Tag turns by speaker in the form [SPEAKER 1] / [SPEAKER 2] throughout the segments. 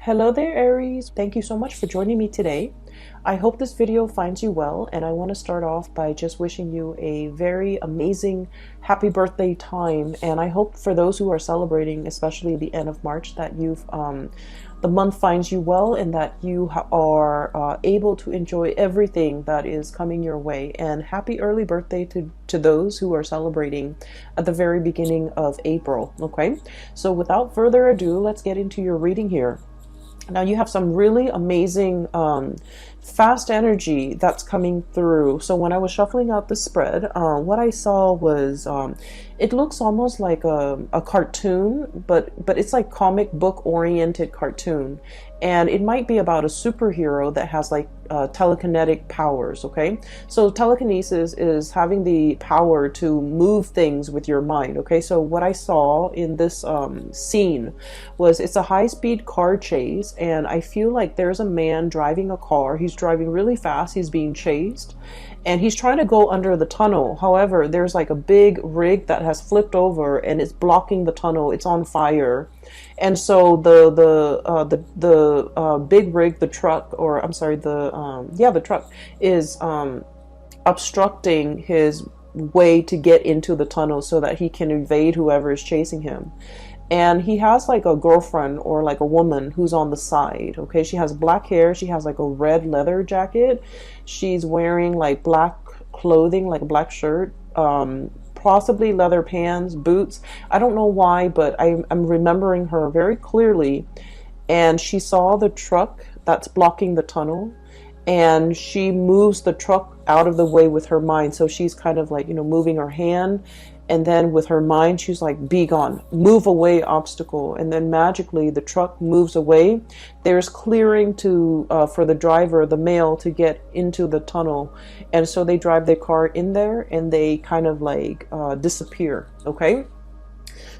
[SPEAKER 1] Hello there, Aries. Thank you so much for joining me today. I hope this video finds you well, and I want to start off by just wishing you a very amazing happy birthday time. And I hope for those who are celebrating, especially the end of March, that the month finds you well and that you are able to enjoy everything that is coming your way. And happy early birthday to those who are celebrating at the very beginning of April. Okay, so without further ado, let's get into your reading here. Now you have some really amazing fast energy that's coming through. So when I was shuffling out the spread, what I saw was it looks almost like a cartoon, but it's like comic book oriented cartoon. And it might be about a superhero that has like telekinetic powers, okay? So telekinesis is having the power to move things with your mind, okay? So what I saw in this scene was it's a high-speed car chase, and I feel like there's a man driving a car. He's driving really fast. He's being chased, and he's trying to go under the tunnel. However, there's like a big rig that has flipped over and it's blocking the tunnel. It's on fire. And so the big rig, the truck, or I'm sorry, the truck is obstructing his way to get into the tunnel so that he can evade whoever is chasing him. And he has like a girlfriend or like a woman who's on the side. Okay, she has black hair. She has like a red leather jacket. She's wearing like black clothing, like a black shirt, possibly leather pants, boots. I don't know why, but I'm remembering her very clearly. And she saw the truck that's blocking the tunnel, and she moves the truck out of the way with her mind. So she's kind of like, moving her hand, and then with her mind she's like, be gone, move away, obstacle. And then magically the truck moves away. There's clearing to for the driver, the male, to get into the tunnel. And so they drive their car in there and they kind of like disappear. Okay,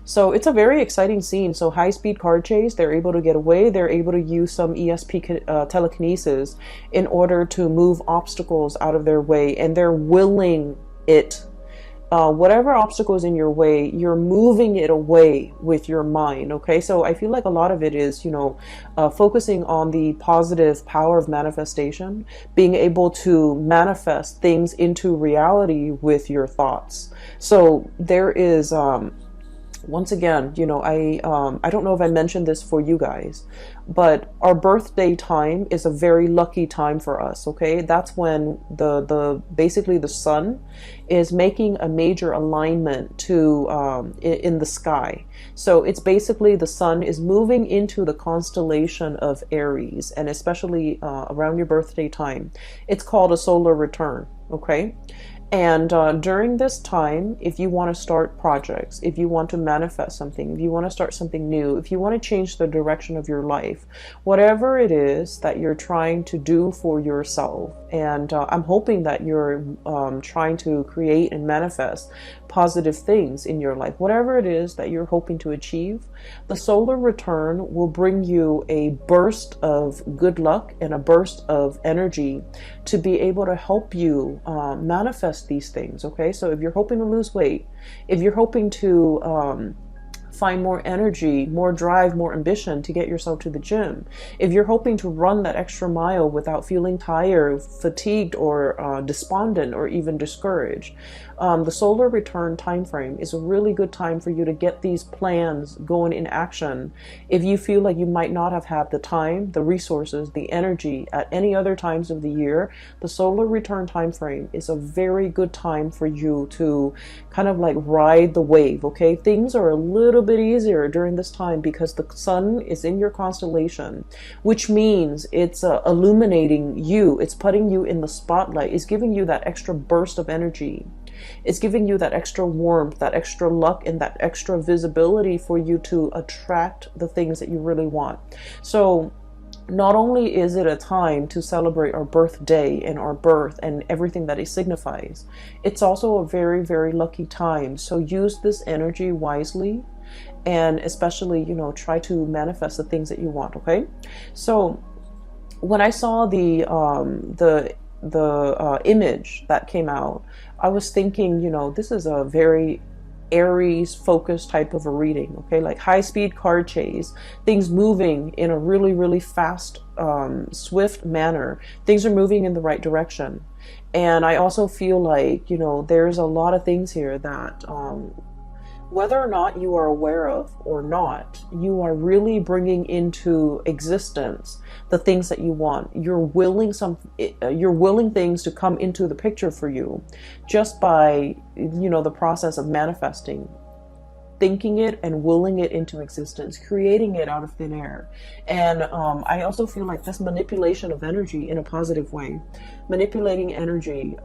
[SPEAKER 1] so it's a very exciting scene. So high-speed car chase, they're able to get away. They're able to use some ESP telekinesis in order to move obstacles out of their way, and they're willing it. Whatever obstacle is in your way, you're moving it away with your mind. Okay, so I feel like a lot of it is, focusing on the positive power of manifestation, being able to manifest things into reality with your thoughts. So there is, once again, I don't know if I mentioned this for you guys, but our birthday time is a very lucky time for us. Okay, that's when basically the sun is making a major alignment to in the sky. So it's basically the sun is moving into the constellation of Aries, and especially around your birthday time, it's called a solar return. Okay. And during this time, if you want to start projects, if you want to manifest something, if you want to start something new, if you want to change the direction of your life, whatever it is that you're trying to do for yourself, and I'm hoping that you're trying to create and manifest positive things in your life, whatever it is that you're hoping to achieve, the solar return will bring you a burst of good luck and a burst of energy to be able to help you manifest these things. Okay, so if you're hoping to lose weight, if you're hoping to find more energy, more drive, more ambition to get yourself to the gym, if you're hoping to run that extra mile without feeling tired, fatigued, or despondent, or even discouraged, the solar return time frame is a really good time for you to get these plans going in action. If you feel like you might not have had the time, the resources, the energy at any other times of the year, the solar return time frame is a very good time for you to kind of like ride the wave. Okay, things are a little bit easier during this time because the sun is in your constellation, which means it's illuminating you, it's putting you in the spotlight, it's giving you that extra burst of energy. It's giving you that extra warmth, that extra luck, and that extra visibility for you to attract the things that you really want. So not only is it a time to celebrate our birthday and our birth and everything that it signifies, it's also a very, very lucky time. So use this energy wisely, and especially, try to manifest the things that you want. Okay, so when I saw the image that came out, I was thinking, this is a very Aries focused type of a reading, okay? Like high speed car chase, things moving in a really, really fast, swift manner. Things are moving in the right direction. And I also feel like, you know, there's a lot of things here that, whether or not you are aware of or not, you are really bringing into existence the things that you want. You're willing things to come into the picture for you just by, you know, the process of manifesting, thinking it and willing it into existence, creating it out of thin air. And I also feel like this manipulation of energy in a positive way, manipulating energy,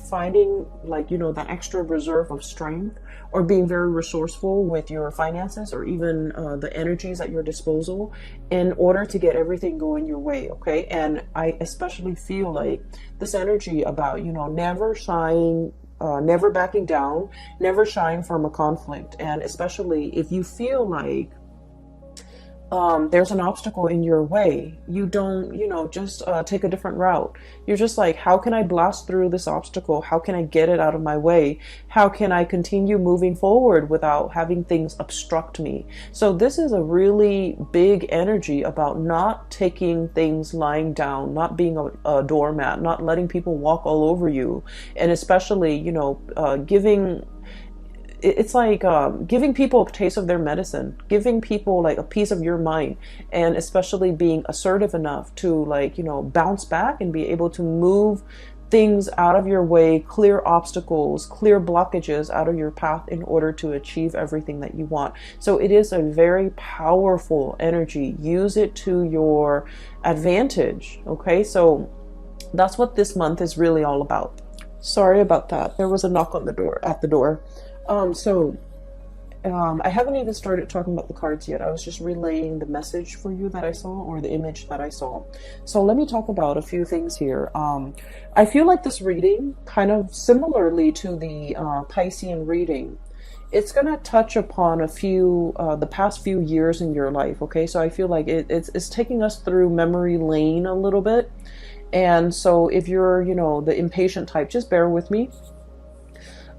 [SPEAKER 1] finding, like, you know, that extra reserve of strength, or being very resourceful with your finances, or even the energies at your disposal, in order to get everything going your way. Okay. And I especially feel like this energy about, you know, never shying, never backing down, never shying from a conflict. And especially if you feel like there's an obstacle in your way, you don't, you know, just take a different route. You're just like, how can I blast through this obstacle? How can I get it out of my way? How can I continue moving forward without having things obstruct me? So this is a really big energy about not taking things lying down, not being a doormat, not letting people walk all over you. And especially, you know, it's like giving people a taste of their medicine, giving people like a piece of your mind, and especially being assertive enough to, like, you know, bounce back and be able to move things out of your way, clear obstacles, clear blockages out of your path in order to achieve everything that you want. So it is a very powerful energy. Use it to your advantage. Okay, so that's what this month is really all about. Sorry about that. There was a knock on the door, at the door. I haven't even started talking about the cards yet. I was just relaying the message for you that I saw, or the image that I saw. So let me talk about a few things here. I feel like this reading, kind of similarly to the Piscean reading, it's going to touch upon a few, the past few years in your life. Okay, so I feel like it's taking us through memory lane a little bit. And so if you're, you know, the impatient type, just bear with me.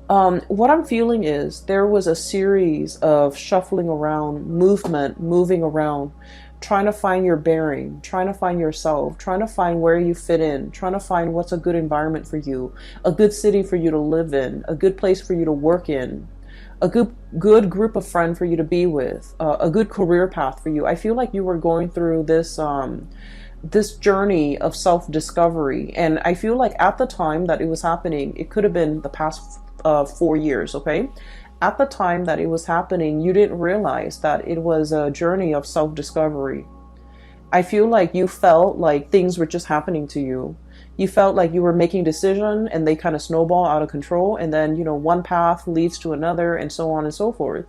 [SPEAKER 1] What I'm feeling is there was a series of shuffling around, moving around, trying to find your bearing, trying to find yourself, trying to find where you fit in, trying to find what's a good environment for you, a good city for you to live in, a good place for you to work in, a good group of friends for you to be with, a good career path for you. I feel like you were going through this this journey of self-discovery, and I feel like at the time that it was happening, it could have been the past 4 years. Okay, at the time that it was happening, you didn't realize that it was a journey of self-discovery. I feel like you felt like things were just happening to you. You felt like you were making decisions and they kind of snowball out of control, and then, you know, one path leads to another, and so on and so forth.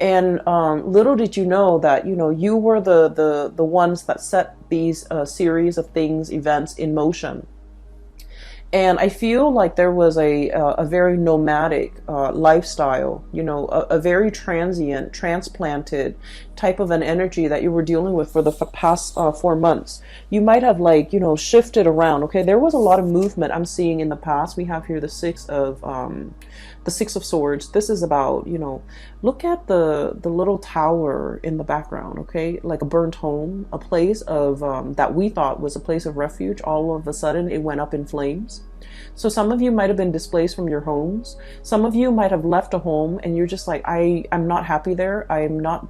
[SPEAKER 1] And little did you know that, you know, you were the ones that set these series of things, events in motion. And I feel like there was a very nomadic lifestyle, you know, a very transient, transplanted type of an energy that you were dealing with for the past 4 months. You might have, like, you know, shifted around. Okay, there was a lot of movement I'm seeing in the past. We have here the Six of Swords. This is about, you know, look at the little tower in the background. Okay, like a burnt home, a place of that we thought was a place of refuge. All of a sudden, it went up in flames. So some of you might have been displaced from your homes. Some of you might have left a home and you're just like, I'm not happy there. I'm not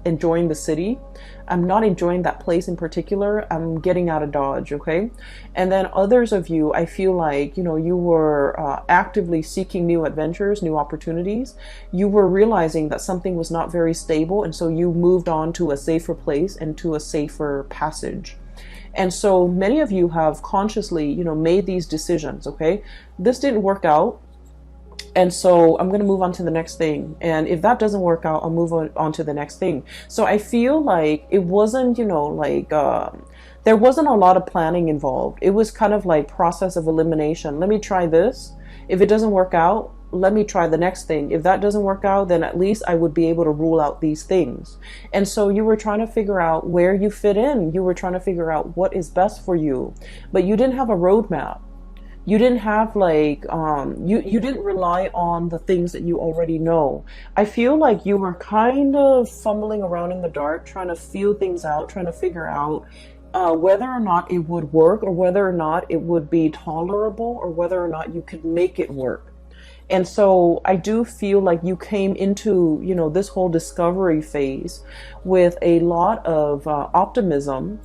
[SPEAKER 1] enjoying the city. I'm not enjoying that place in particular. I'm getting out of Dodge. Okay. And then others of you, I feel like, you know, you were actively seeking new adventures, new opportunities. You were realizing that something was not very stable. And so you moved on to a safer place and to a safer passage. And so many of you have consciously, you know, made these decisions. Okay, this didn't work out, and so I'm going to move on to the next thing. And if that doesn't work out, I'll move on to the next thing. So I feel like it wasn't, you know, like there wasn't a lot of planning involved. It was kind of like process of elimination. Let me try this. If it doesn't work out, let me try the next thing. If that doesn't work out, then at least I would be able to rule out these things. And so you were trying to figure out where you fit in. You were trying to figure out what is best for you, but you didn't have a roadmap. You didn't have like you didn't rely on the things that you already know. I feel like you were kind of fumbling around in the dark, trying to feel things out, trying to figure out whether or not it would work, or whether or not it would be tolerable, or whether or not you could make it work. And so I do feel like you came into, you know, this whole discovery phase with a lot of optimism,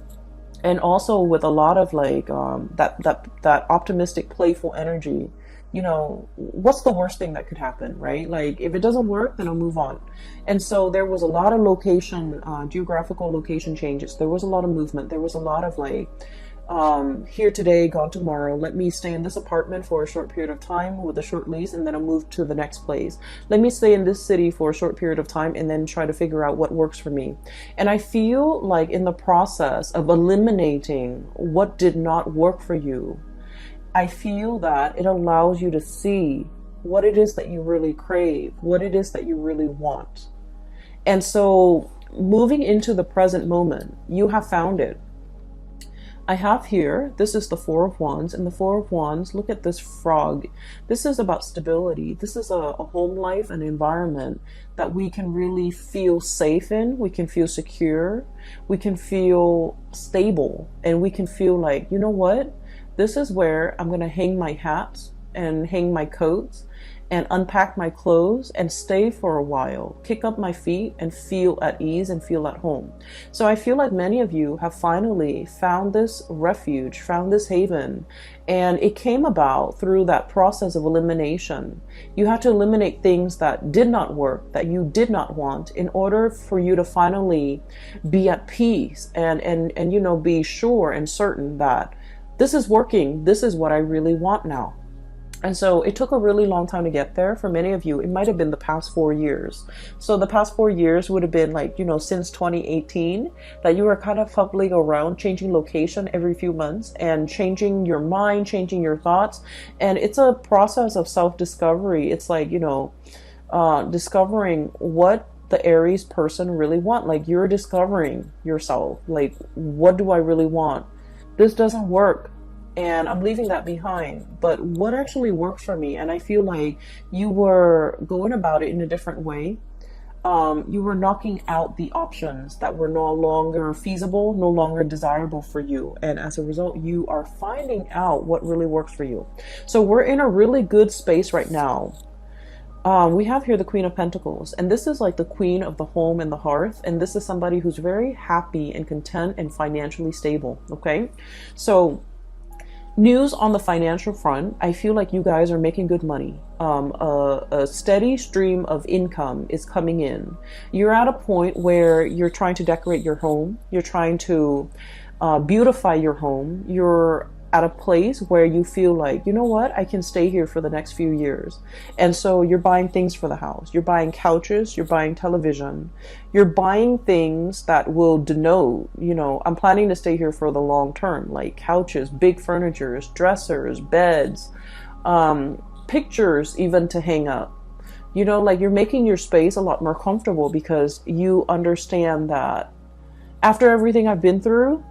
[SPEAKER 1] and also with a lot of like that optimistic, playful energy. You know, what's the worst thing that could happen, right? Like, if it doesn't work, then I'll move on. And so there was a lot of location, geographical location changes. There was a lot of movement. There was a lot of like, here today, gone tomorrow. Let me stay in this apartment for a short period of time with a short lease, and then I'll move to the next place. Let me stay in this city for a short period of time, and then try to figure out what works for me. And I feel like in the process of eliminating what did not work for you, I feel that it allows you to see what it is that you really crave, what it is that you really want. And so moving into the present moment, you have found it. I have here, this is the Four of Wands, and the Four of Wands, look at this frog. This is about stability. This is a home life, an environment that we can really feel safe in. We can feel secure. We can feel stable. And we can feel like, you know what? This is where I'm going to hang my hats and hang my coats and unpack my clothes and stay for a while, kick up my feet and feel at ease and feel at home. So I feel like many of you have finally found this refuge, found this haven, and it came about through that process of elimination. You had to eliminate things that did not work, that you did not want, in order for you to finally be at peace and you know, be sure and certain that this is working. This is what I really want now. And so it took a really long time to get there. For many of you, it might have been the past 4 years. So the past 4 years would have been like, you know, since 2018, that you were kind of fumbling around, changing location every few months and changing your mind, changing your thoughts. And it's a process of self-discovery. It's like, you know, discovering what the Aries person really want. Like, you're discovering yourself. Like, what do I really want? This doesn't work, and I'm leaving that behind, but what actually works for me? And I feel like you were going about it in a different way. You were knocking out the options that were no longer feasible, no longer desirable for you. And as a result, you are finding out what really works for you. So we're in a really good space right now. We have here the Queen of Pentacles, and this is like the queen of the home and the hearth. And this is somebody who's very happy and content and financially stable. Okay. So news on the financial front, I feel like you guys are making good money. A steady stream of income is coming in. You're at a point where you're trying to decorate your home. You're trying to beautify your home. You're at a place where you feel like, you know what, I can stay here for the next few years. And so you're buying things for the house. You're buying couches, you're buying television, you're buying things that will denote, you know, I'm planning to stay here for the long term, like couches, big furnitures, dressers, beds, pictures even to hang up. You know, like, you're making your space a lot more comfortable because you understand that after everything I've been through,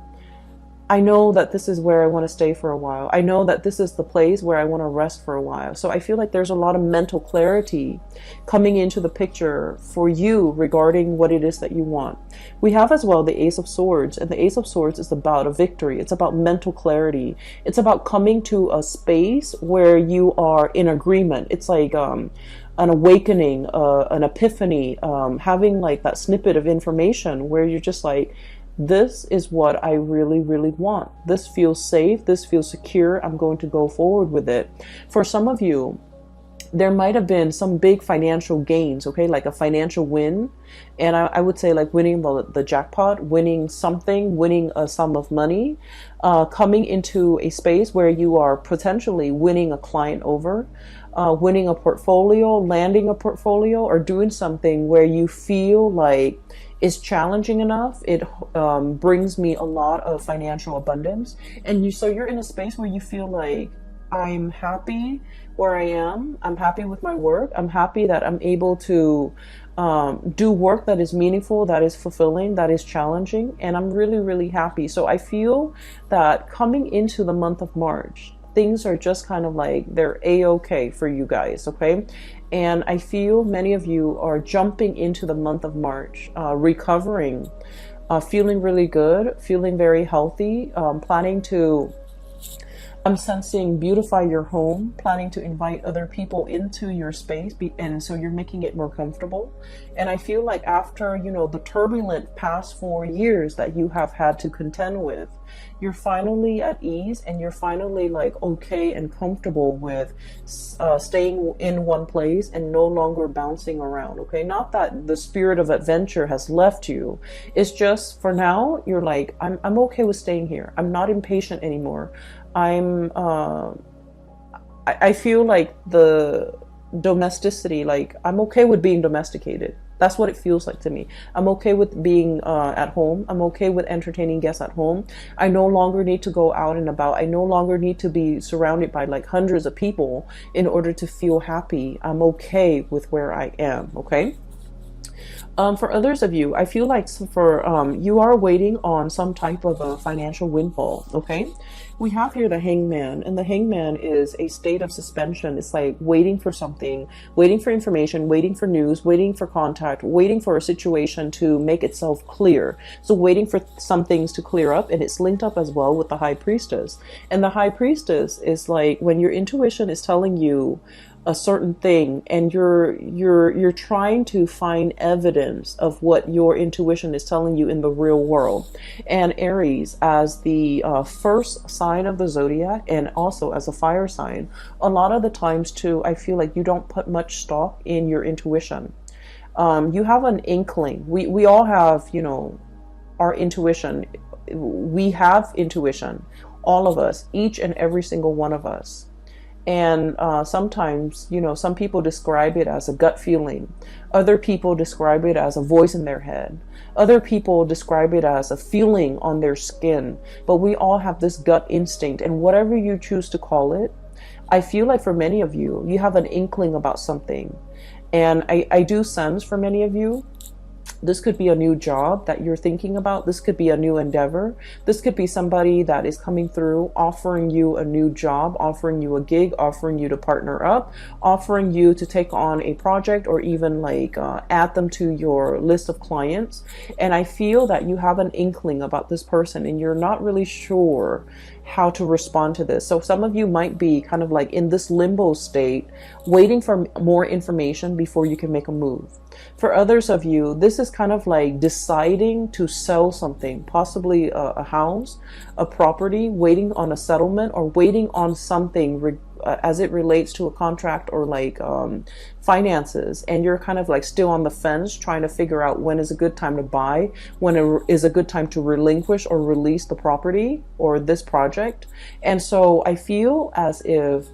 [SPEAKER 1] I know that this is where I want to stay for a while. I know that this is the place where I want to rest for a while. So I feel like there's a lot of mental clarity coming into the picture for you regarding what it is that you want. We have as well the Ace of Swords, and the Ace of Swords is about a victory. It's about mental clarity. It's about coming to a space where you are in agreement. It's like an awakening, an epiphany, having like that snippet of information where you're just like, this is what I really, really want. This feels safe. This feels secure. I'm going to go forward with it. For some of you, there might have been some big financial gains, okay, like a financial win. And I would say like winning the jackpot, winning something, winning a sum of money, coming into a space where you are potentially winning a client over, winning a portfolio, landing a portfolio, or doing something where you feel like is challenging enough. It brings me a lot of financial abundance. And so you're in a space where you feel like, I'm happy where I am. I'm happy with my work. I'm happy that I'm able to do work that is meaningful, that is fulfilling, that is challenging. And I'm really, really happy. So I feel that coming into the month of March, things are just kind of like, they're a-okay for you guys, okay? And I feel many of you are jumping into the month of March, recovering, feeling really good, feeling very healthy, planning to, I'm sensing, beautify your home, planning to invite other people into your space, and so you're making it more comfortable. And I feel like after, you know, the turbulent past 4 years that you have had to contend with, you're finally at ease, and you're finally like okay and comfortable with staying in one place and no longer bouncing around, okay? Not that the spirit of adventure has left you. It's just for now, you're like, I'm okay with staying here. I'm not impatient anymore. I feel like the domesticity, like I'm okay with being domesticated. That's what it feels like to me. I'm okay with being at home. I'm okay with entertaining guests at home. I no longer need to go out and about. I no longer need to be surrounded by like hundreds of people in order to feel happy. I'm okay with where I am, okay? For others of you, I feel like you are waiting on some type of a financial windfall, okay? We have here the Hangman, and the Hangman is a state of suspension. It's like waiting for something, waiting for information, waiting for news, waiting for contact, waiting for a situation to make itself clear. So waiting for some things to clear up, and it's linked up as well with the High Priestess. And the High Priestess is like when your intuition is telling you a certain thing, and you're trying to find evidence of what your intuition is telling you in the real world. And Aries, as the first sign of the zodiac, and also as a fire sign, a lot of the times too, I feel like you don't put much stock in your intuition. You have an inkling. We all have, you know, our intuition. We have intuition, all of us, each and every single one of us. And sometimes, you know, some people describe it as a gut feeling. Other people describe it as a voice in their head. Other people describe it as a feeling on their skin. But we all have this gut instinct, and whatever you choose to call it, I feel like for many of you, you have an inkling about something. And I do sense for many of you, this could be a new job that you're thinking about. This could be a new endeavor. This could be somebody that is coming through, offering you a new job, offering you a gig, offering you to partner up, offering you to take on a project, or even like add them to your list of clients. And I feel that you have an inkling about this person, and you're not really sure how to respond to this. So some of you might be kind of like in this limbo state, waiting for more information before you can make a move. For others of you, this is kind of like deciding to sell something, possibly a house, a property, waiting on a settlement, or waiting on something as it relates to a contract, or like finances. And you're kind of like still on the fence, trying to figure out when is a good time to buy, when is a good time to relinquish or release the property or this project. And so I feel as if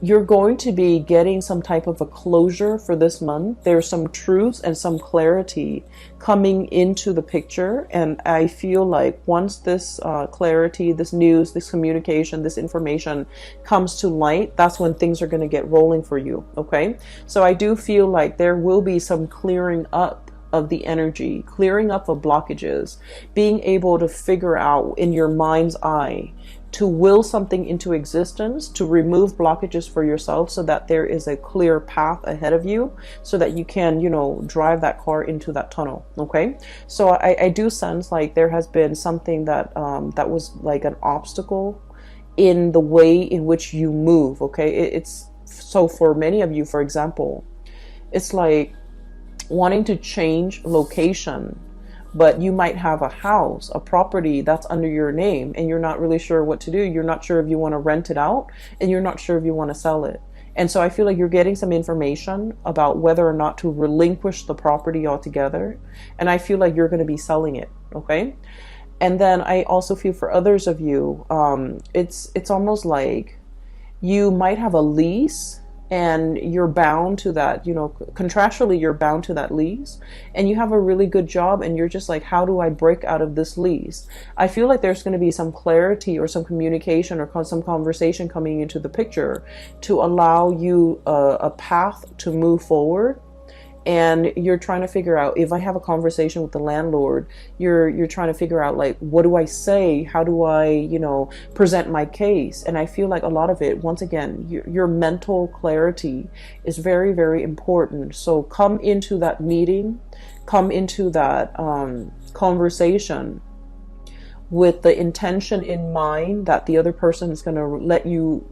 [SPEAKER 1] you're going to be getting some type of a closure for this month. There's some truths and some clarity coming into the picture. And I feel like once this clarity, this news, this communication, this information comes to light, that's when things are going to get rolling for you. Okay. So I do feel like there will be some clearing up of the energy, clearing up of blockages, being able to figure out in your mind's eye to will something into existence, to remove blockages for yourself so that there is a clear path ahead of you, so that you can, you know, drive that car into that tunnel. Okay. So I do sense like there has been something that that was like an obstacle in the way in which you move. Okay. It's so for many of you, for example, it's like wanting to change location, but you might have a house, a property that's under your name, and you're not really sure what to do. You're not sure if you want to rent it out, and you're not sure if you want to sell it. And so I feel like you're getting some information about whether or not to relinquish the property altogether. And I feel like you're going to be selling it. Okay. And then I also feel for others of you, it's almost like you might have a lease, and you're bound to that, you know, contractually you're bound to that lease, and you have a really good job, and you're just like, how do I break out of this lease? I feel like there's going to be some clarity or some communication or some conversation coming into the picture to allow you a path to move forward and you're trying to figure out, if I have a conversation with the landlord, you're trying to figure out, like, what do I say? How do I, present my case? And I feel like a lot of it, once again, your mental clarity is very, very important. So come into that meeting, come into that conversation with the intention in mind that the other person is going to let you,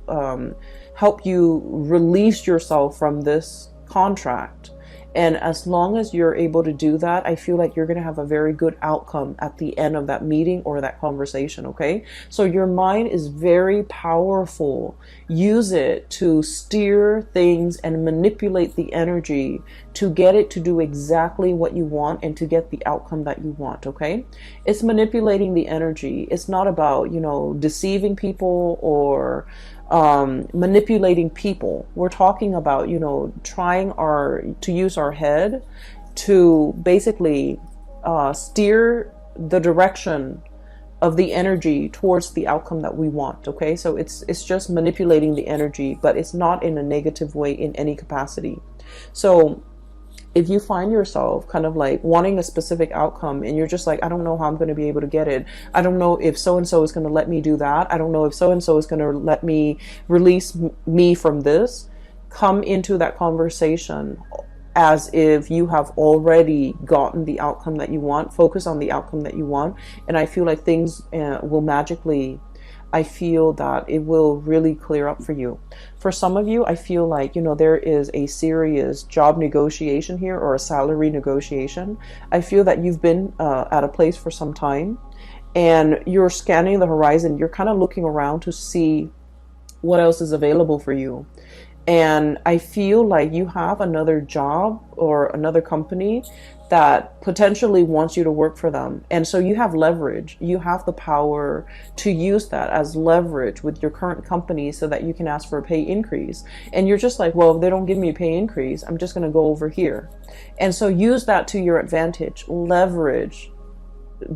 [SPEAKER 1] help you release yourself from this contract. And as long as you're able to do that, I feel like you're going to have a very good outcome at the end of that meeting or that conversation, okay? So your mind is very powerful. Use it to steer things and manipulate the energy to get it to do exactly what you want and to get the outcome that you want, okay? It's manipulating the energy. It's not about, deceiving people or manipulating people. We're talking about, trying to use our head to basically steer the direction of the energy towards the outcome that we want. Okay, so it's just manipulating the energy, but it's not in a negative way in any capacity. So if you find yourself kind of like wanting a specific outcome and you're just like, I don't know how I'm going to be able to get it. I don't know if so-and-so is going to let me do that. I don't know if so-and-so is going to let me release me from this. Come into that conversation as if you have already gotten the outcome that you want. Focus on the outcome that you want. And I feel like things will magically, I feel that it will really clear up for you. For some of you, I feel like, there is a serious job negotiation here or a salary negotiation. I feel that you've been at a place for some time and you're scanning the horizon. You're kind of looking around to see what else is available for you. And I feel like you have another job or another company that potentially wants you to work for them. And so you have leverage. You have the power to use that as leverage with your current company so that you can ask for a pay increase. And you're just like, well, if they don't give me a pay increase, I'm just going to go over here. And so use that to your advantage. Leverage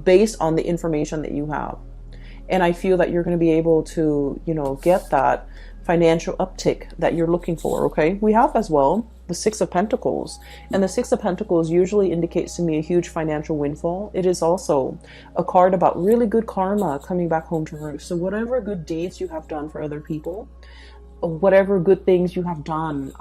[SPEAKER 1] based on the information that you have. And I feel that you're going to be able to, get that financial uptick that you're looking for, okay? We have as well the Six of Pentacles. And the Six of Pentacles usually indicates to me a huge financial windfall. It is also a card about really good karma coming back home to roost. So whatever good deeds you have done for other people, whatever good things you have done,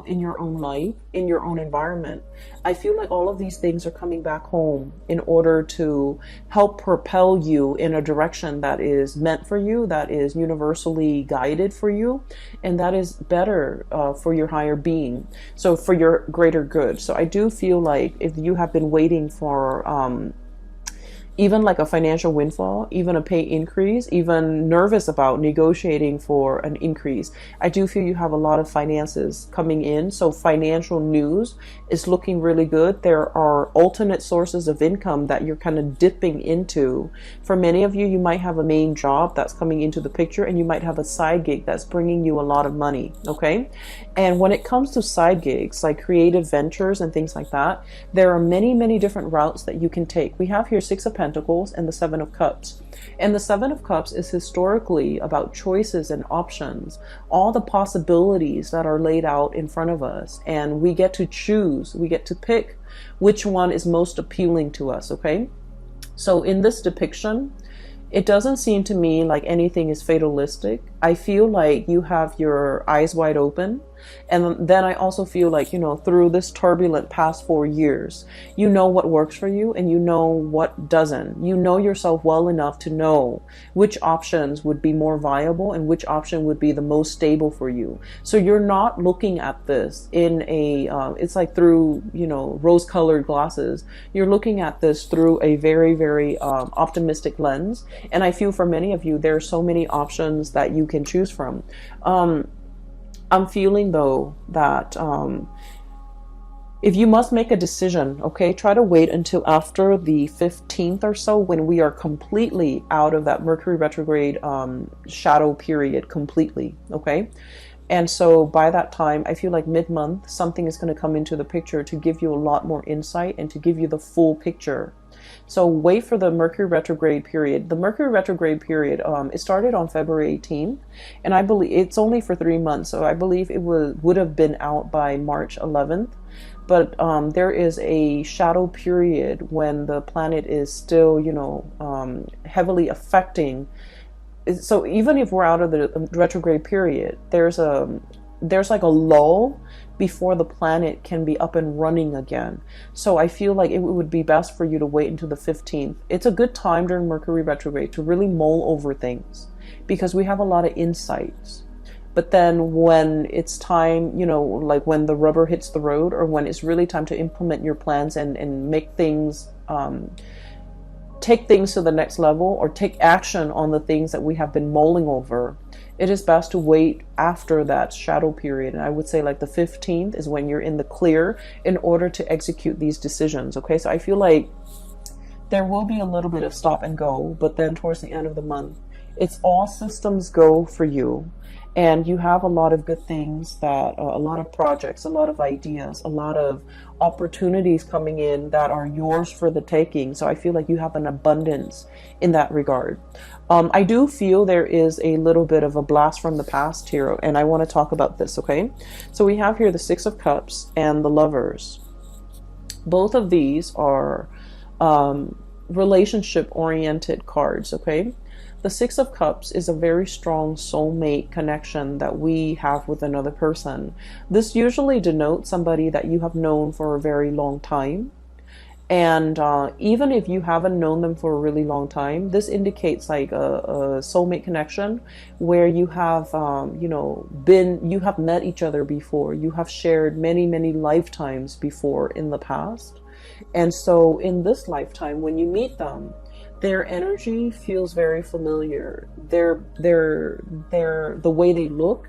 [SPEAKER 1] in your own life, in your own environment, I feel like all of these things are coming back home in order to help propel you in a direction that is meant for you, that is universally guided for you, and that is better for your higher being, so for your greater good. So I do feel like if you have been waiting for even like a financial windfall, even a pay increase, even nervous about negotiating for an increase, I do feel you have a lot of finances coming in. So financial news is looking really good. There are alternate sources of income that you're kind of dipping into. For many of you, you might have a main job that's coming into the picture, and you might have a side gig that's bringing you a lot of money, okay? And when it comes to side gigs, like creative ventures and things like that, there are many, many different routes that you can take. We have here Six of Pentacles and the Seven of Cups. And the Seven of Cups is historically about choices and options, all the possibilities that are laid out in front of us. And we get to choose, we get to pick which one is most appealing to us, okay? So in this depiction, it doesn't seem to me like anything is fatalistic. I feel like you have your eyes wide open. And then I also feel like, through this turbulent past 4 years, you know what works for you and you know what doesn't. You know yourself well enough to know which options would be more viable and which option would be the most stable for you. So you're not looking at this in it's like through, rose-colored glasses. You're looking at this through a very, very optimistic lens. And I feel for many of you, there are so many options that you can choose from. I'm feeling though that if you must make a decision, okay, try to wait until after the 15th or so, when we are completely out of that Mercury retrograde shadow period completely, okay? And so by that time, I feel like mid-month, something is going to come into the picture to give you a lot more insight and to give you the full picture. So wait for the Mercury retrograde period. The Mercury retrograde period, it started on February 18th, and I believe it's only for 3 months. So I believe it would have been out by March 11th. but there is a shadow period when the planet is still, heavily affecting. So even if we're out of the retrograde period, there's like a lull before the planet can be up and running again. So I feel like it would be best for you to wait until the 15th. It's a good time during Mercury retrograde to really mull over things, because we have a lot of insights. But then when it's time, like when the rubber hits the road, or when it's really time to implement your plans and make things, take things to the next level, or take action on the things that we have been mulling over, it is best to wait after that shadow period. And I would say like the 15th is when you're in the clear in order to execute these decisions. Okay, so I feel like there will be a little bit of stop and go, but then towards the end of the month, it's all systems go for you. And you have a lot of good things, that a lot of projects, a lot of ideas, a lot of opportunities coming in that are yours for the taking. So I feel like you have an abundance in that regard. I do feel there is a little bit of a blast from the past here, and I want to talk about this, okay? So we have here the Six of Cups and the Lovers. Both of these are relationship-oriented cards, okay? The Six of Cups is a very strong soulmate connection that we have with another person. This usually denotes somebody that you have known for a very long time. And even if you haven't known them for a really long time, this indicates like a soulmate connection where you have, you have met each other before. You have shared many, many lifetimes before in the past. And so in this lifetime, when you meet them, their energy feels very familiar. The way they look,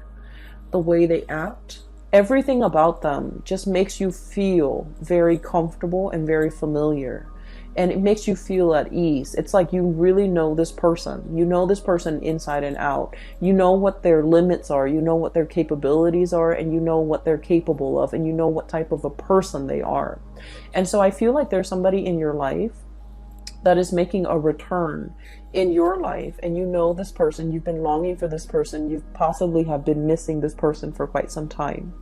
[SPEAKER 1] the way they act, everything about them just makes you feel very comfortable and very familiar. And it makes you feel at ease. It's like you really know this person. You know this person inside and out. You know what their limits are. You know what their capabilities are. And you know what they're capable of. And you know what type of a person they are. And so I feel like there's somebody in your life that is making a return in your life, and you know this person, you've been longing for this person, you possibly have been missing this person for quite some time.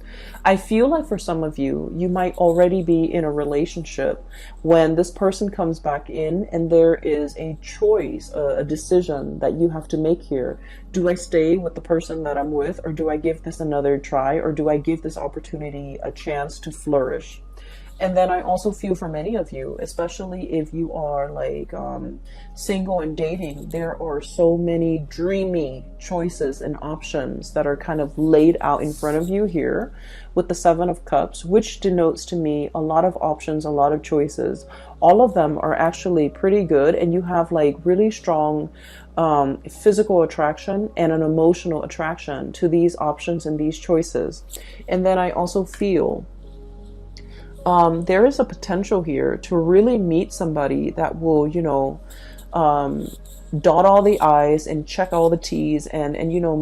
[SPEAKER 1] I feel like for some of you, you might already be in a relationship when this person comes back in, and there is a choice, a decision that you have to make here. Do I stay with the person that I'm with, or do I give this another try, or do I give this opportunity a chance to flourish? And then I also feel for many of you, especially if you are like single and dating, there are so many dreamy choices and options that are kind of laid out in front of you here with the Seven of Cups, which denotes to me a lot of options, a lot of choices. All of them are actually pretty good, and you have like really strong physical attraction and an emotional attraction to these options and these choices. And then I also feel there is a potential here to really meet somebody that will, dot all the I's and check all the T's and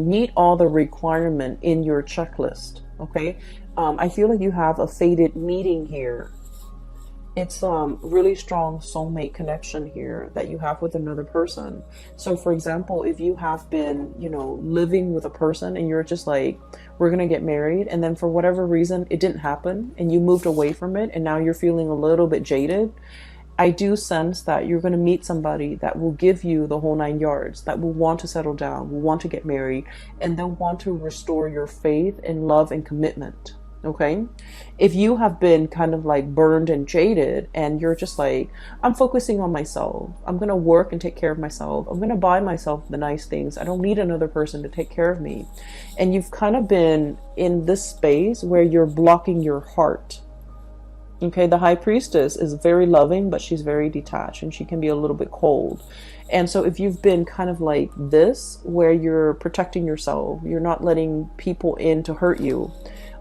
[SPEAKER 1] meet all the requirement in your checklist. Okay. I feel like you have a fated meeting here. It's really strong soulmate connection here that you have with another person. So for example, if you have been, living with a person and you're just like, we're going to get married, and then for whatever reason, it didn't happen and you moved away from it, and now you're feeling a little bit jaded, I do sense that you're going to meet somebody that will give you the whole 9 yards, that will want to settle down, will want to get married, and they'll want to restore your faith and love and commitment. Okay. If you have been kind of like burned and jaded and you're just like, I'm focusing on myself, I'm going to work and take care of myself, I'm going to buy myself the nice things, I don't need another person to take care of me. And you've kind of been in this space where you're blocking your heart. Okay. The High Priestess is very loving, but she's very detached and she can be a little bit cold. And so if you've been kind of like this, where you're protecting yourself, you're not letting people in to hurt you,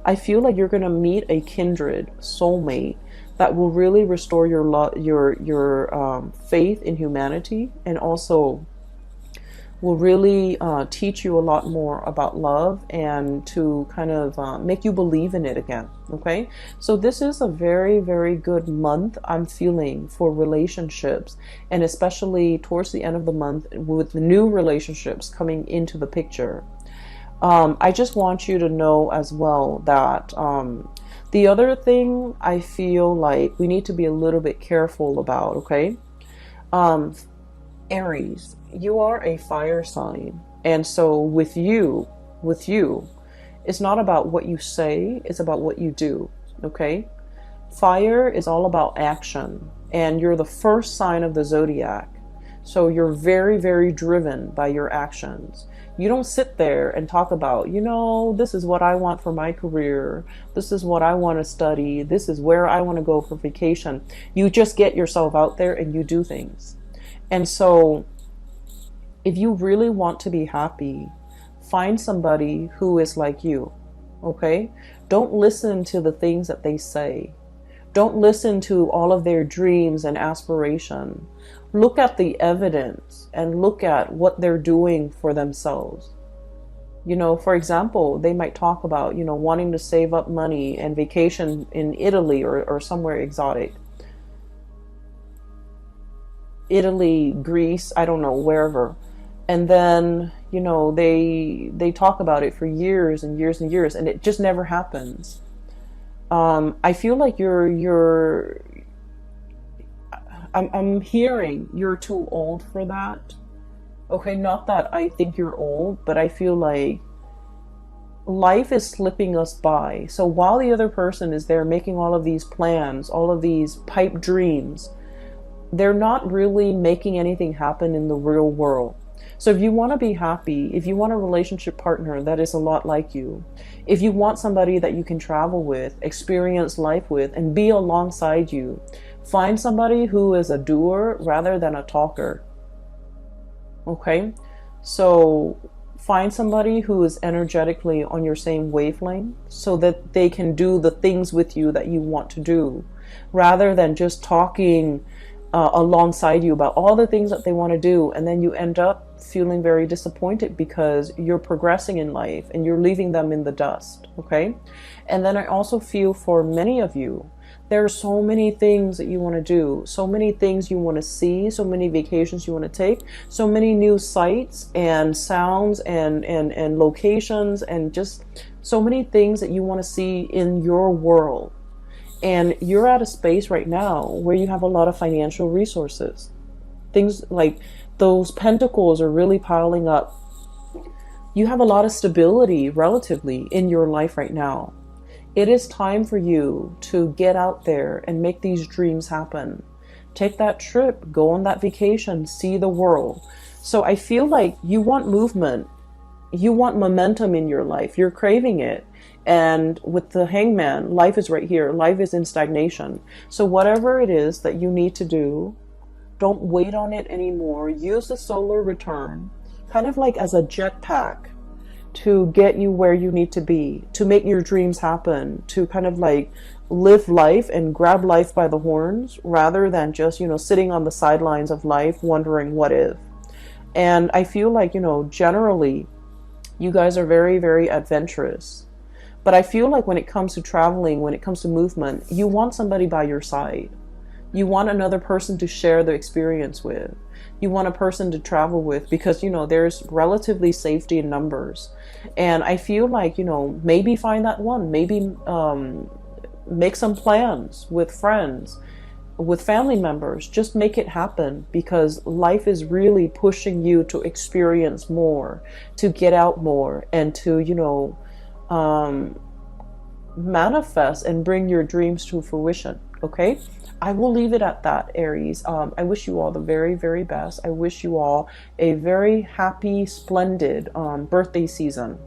[SPEAKER 1] I feel like you're going to meet a kindred soulmate that will really restore your faith in humanity, and also will really teach you a lot more about love and to kind of make you believe in it again. Okay, so this is a very, very good month I'm feeling for relationships, and especially towards the end of the month with the new relationships coming into the picture. I just want you to know as well that The other thing I feel like we need to be a little bit careful about, okay? Um, Aries, you are a fire sign. And so with you, it's not about what you say, it's about what you do, okay? Fire is all about action, and you're the first sign of the zodiac. So you're very, very driven by your actions. You don't sit there and talk about, this is what I want for my career. This is what I want to study. This is where I want to go for vacation. You just get yourself out there and you do things. And so if you really want to be happy, find somebody who is like you, okay? Don't listen to the things that they say. Don't listen to all of their dreams and aspiration. Look at the evidence and look at what they're doing for themselves. For example, they might talk about, wanting to save up money and vacation in Italy or somewhere exotic. Italy, Greece, I don't know, wherever. And then, they talk about it for years and years and years, and it just never happens. I feel like I'm hearing you're too old for that. Okay, not that I think you're old, but I feel like life is slipping us by. So while the other person is there making all of these plans, all of these pipe dreams, they're not really making anything happen in the real world. So if you want to be happy, if you want a relationship partner that is a lot like you, if you want somebody that you can travel with, experience life with, and be alongside you, find somebody who is a doer rather than a talker. Okay? So find somebody who is energetically on your same wavelength so that they can do the things with you that you want to do, rather than just talking alongside you about all the things that they want to do, and then you end up feeling very disappointed because you're progressing in life and you're leaving them in the dust. Okay? And then I also feel for many of you, there are so many things that you want to do, so many things you want to see, so many vacations you want to take, so many new sights and sounds and locations, and just so many things that you want to see in your world. And you're at a space right now where you have a lot of financial resources. Things like those pentacles are really piling up. You have a lot of stability relatively in your life right now. It is time for you to get out there and make these dreams happen. Take that trip, go on that vacation, see the world. So I feel like you want movement. You want momentum in your life. You're craving it. And with the Hangman, life is right here. Life is in stagnation. So whatever it is that you need to do, don't wait on it anymore. Use the solar return kind of like as a jetpack to get you where you need to be, to make your dreams happen, to kind of like live life and grab life by the horns rather than just, sitting on the sidelines of life wondering what if. And I feel like, generally you guys are very, very adventurous. But I feel like when it comes to traveling, when it comes to movement, you want somebody by your side. You want another person to share the experience with. You want a person to travel with because, there's relatively safety in numbers. And I feel like, maybe find that one. Maybe make some plans with friends, with family members. Just make it happen because life is really pushing you to experience more, to get out more, and to, manifest and bring your dreams to fruition. Okay? I will leave it at that, Aries. I wish you all the very, very best. I wish you all a very happy, splendid birthday season.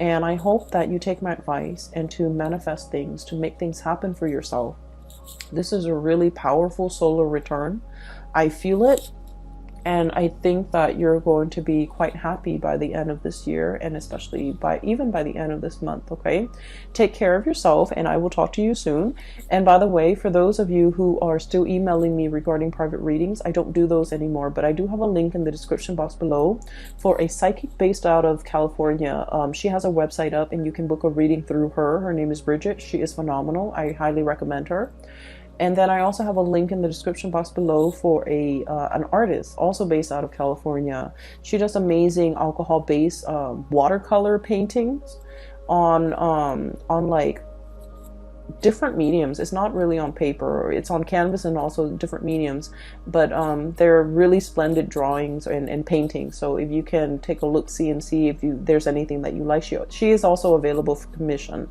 [SPEAKER 1] And I hope that you take my advice and to manifest things, to make things happen for yourself. This is a really powerful solar return. I feel it. And I think that you're going to be quite happy by the end of this year, and especially even by the end of this month, okay? Take care of yourself, and I will talk to you soon. And by the way, for those of you who are still emailing me regarding private readings, I don't do those anymore, but I do have a link in the description box below for a psychic based out of California. She has a website up, and you can book a reading through her. Her name is Bridget. She is phenomenal. I highly recommend her. And then I also have a link in the description box below for an artist also based out of California. She does amazing alcohol-based watercolor paintings on like different mediums. It's not really on paper, it's on canvas and also different mediums, but they're really splendid drawings and paintings. So if you can take a look, see if there's anything that you like, she is also available for commission.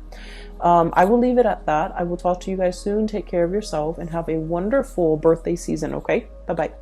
[SPEAKER 1] I will leave it at that. I will talk to you guys soon. Take care of yourself and have a wonderful birthday season. Okay, bye bye.